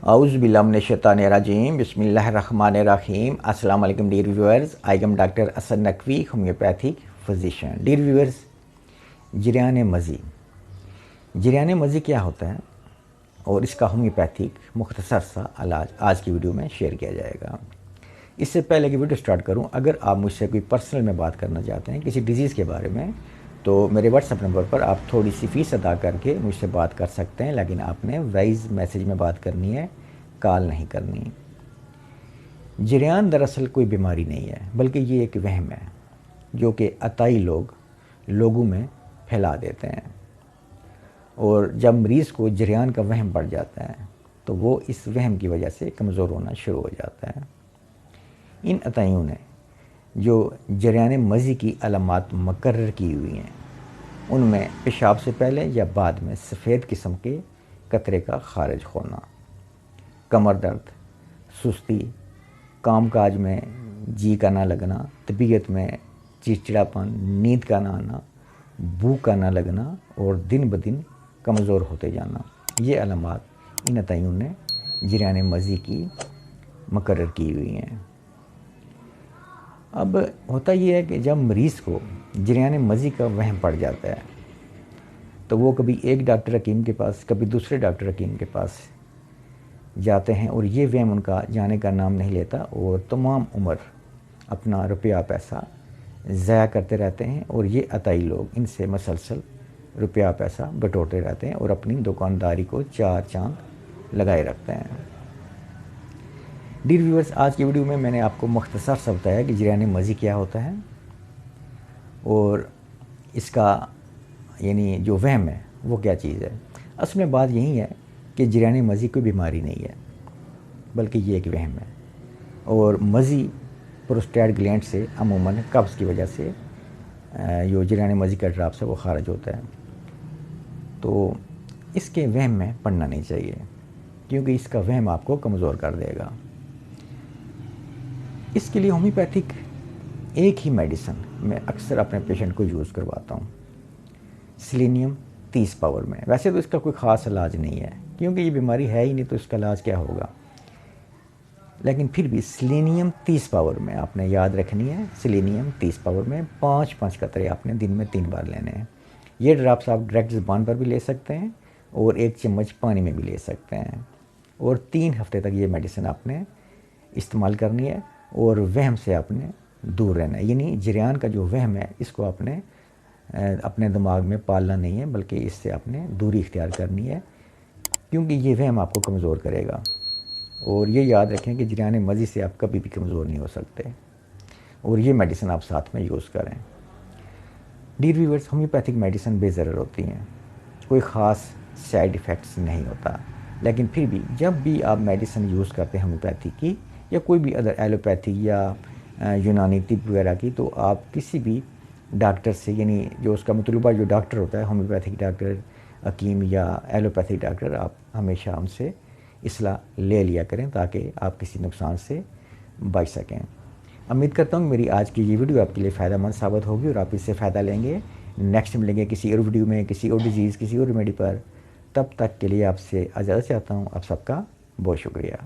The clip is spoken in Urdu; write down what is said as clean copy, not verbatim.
اعوذ باللہ من الشیطان الرجیم، بسم اللہ الرحمن الرحیم۔ السلام علیکم dear viewers, I am doctor Asad Naqvi, homeopathic physician. Dear viewers, جریان مضی کیا ہوتا ہے اور اس کا ہومیوپیتھک مختصر سا علاج آج کی ویڈیو میں شیئر کیا جائے گا۔ اس سے پہلے کہ ویڈیو سٹارٹ کروں، اگر آپ مجھ سے کوئی پرسنل میں بات کرنا چاہتے ہیں کسی ڈیزیز کے بارے میں، تو میرے واٹس ایپ نمبر پر آپ تھوڑی سی فیس ادا کر کے مجھ سے بات کر سکتے ہیں، لیکن آپ نے وائس میسیج میں بات کرنی ہے، کال نہیں کرنی۔ جریان دراصل کوئی بیماری نہیں ہے، بلکہ یہ ایک وہم ہے جو کہ عطائی لوگوں میں پھیلا دیتے ہیں، اور جب مریض کو جریان کا وہم پڑ جاتا ہے تو وہ اس وہم کی وجہ سے کمزور ہونا شروع ہو جاتا ہے۔ ان عطائیوں نے جو جریان مضی کی علامات مقرر کی ہوئی ہیں، ان میں پیشاب سے پہلے یا بعد میں سفید قسم کے قطرے کا خارج ہونا، کمر درد، سستی، کام کاج میں جی کا نہ لگنا، طبیعت میں چڑچڑاپن، نیند کا نہ آنا، بھوک کا نہ لگنا اور دن بدن کمزور ہوتے جانا، یہ علامات ان عطائیوں نے جریان مضی کی مقرر کی ہوئی ہیں۔ اب ہوتا یہ ہے کہ جب مریض کو جریان مضی کا وہم پڑ جاتا ہے تو وہ کبھی ایک ڈاکٹر حکیم کے پاس، کبھی دوسرے ڈاکٹر حکیم کے پاس جاتے ہیں، اور یہ وہم ان کا جانے کا نام نہیں لیتا، اور تمام عمر اپنا روپیہ پیسہ ضائع کرتے رہتے ہیں، اور یہ عطائی لوگ ان سے مسلسل روپیہ پیسہ بٹورتے رہتے ہیں اور اپنی دکانداری کو چار چاند لگائے رکھتے ہیں۔ ڈیئر ویورز، آج کی ویڈیو میں نے آپ کو مختصر سا بتایا کہ جریان مضی کیا ہوتا ہے، اور اس کا یعنی جو وہم ہے وہ کیا چیز ہے۔ اصل میں بات یہی ہے کہ جریان مضی کوئی بیماری نہیں ہے، بلکہ یہ ایک وہم ہے، اور مضی پروسٹیٹ گلینڈ سے عموماً قبض کی وجہ سے جو جریان مضی کا ڈراپس ہے وہ خارج ہوتا ہے۔ تو اس کے وہم میں پڑنا نہیں چاہیے، کیونکہ اس کا وہم آپ کو کمزور کر دے گا۔ اس کے لیے ہومیوپیتھک ایک ہی میڈیسن میں اکثر اپنے پیشنٹ کو یوز کرواتا ہوں، سیلینیم 30 پاور میں۔ ویسے تو اس کا کوئی خاص علاج نہیں ہے، کیونکہ یہ بیماری ہے ہی نہیں، تو اس کا علاج کیا ہوگا، لیکن پھر بھی سیلینیم 30 پاور میں آپ نے یاد رکھنی ہے۔ سیلینیم 30 پاور میں 5 قطرے آپ نے دن میں 3 بار لینے ہیں۔ یہ ڈراپس آپ ڈائریکٹ زبان پر بھی لے سکتے ہیں اور 1 چمچ پانی میں بھی لے سکتے ہیں، اور 3 ہفتے تک یہ میڈیسن آپ نے استعمال کرنی ہے، اور وہم سے آپ نے دور رہنا ہے۔ یعنی جریان کا جو وہم ہے اس کو آپ نے اپنے دماغ میں پالنا نہیں ہے، بلکہ اس سے آپ نے دوری اختیار کرنی ہے، کیونکہ یہ وہم آپ کو کمزور کرے گا۔ اور یہ یاد رکھیں کہ جریان مضی سے آپ کبھی بھی کمزور نہیں ہو سکتے، اور یہ میڈیسن آپ ساتھ میں یوز کریں۔ ڈیئر ویورز، ہومیوپیتھک میڈیسن بے ضرر ہوتی ہیں، کوئی خاص سائیڈ ایفیکٹس نہیں ہوتا، لیکن پھر بھی جب بھی آپ میڈیسن یوز کرتے ہیں ہومیوپیتھی کی یا کوئی بھی ادر ایلوپیتھی یا یونانی طب وغیرہ کی، تو آپ کسی بھی ڈاکٹر سے، یعنی جو اس کا مطلوبہ جو ڈاکٹر ہوتا ہے، ہومیوپیتھک ڈاکٹر، حکیم یا ایلوپیتھک ڈاکٹر، آپ ہمیشہ ان سے اصلاح لے لیا کریں تاکہ آپ کسی نقصان سے بچ سکیں۔ امید کرتا ہوں میری آج کی یہ ویڈیو آپ کے لیے فائدہ مند ثابت ہوگی اور آپ اس سے فائدہ لیں گے۔ نیکسٹ ملیں گے کسی اور ویڈیو میں، کسی اور ڈیزیز، کسی اور ریمیڈی پر۔ تب تک کے لیے آپ سے اجازت چاہتا ہوں۔ آپ سب کا بہت شکریہ۔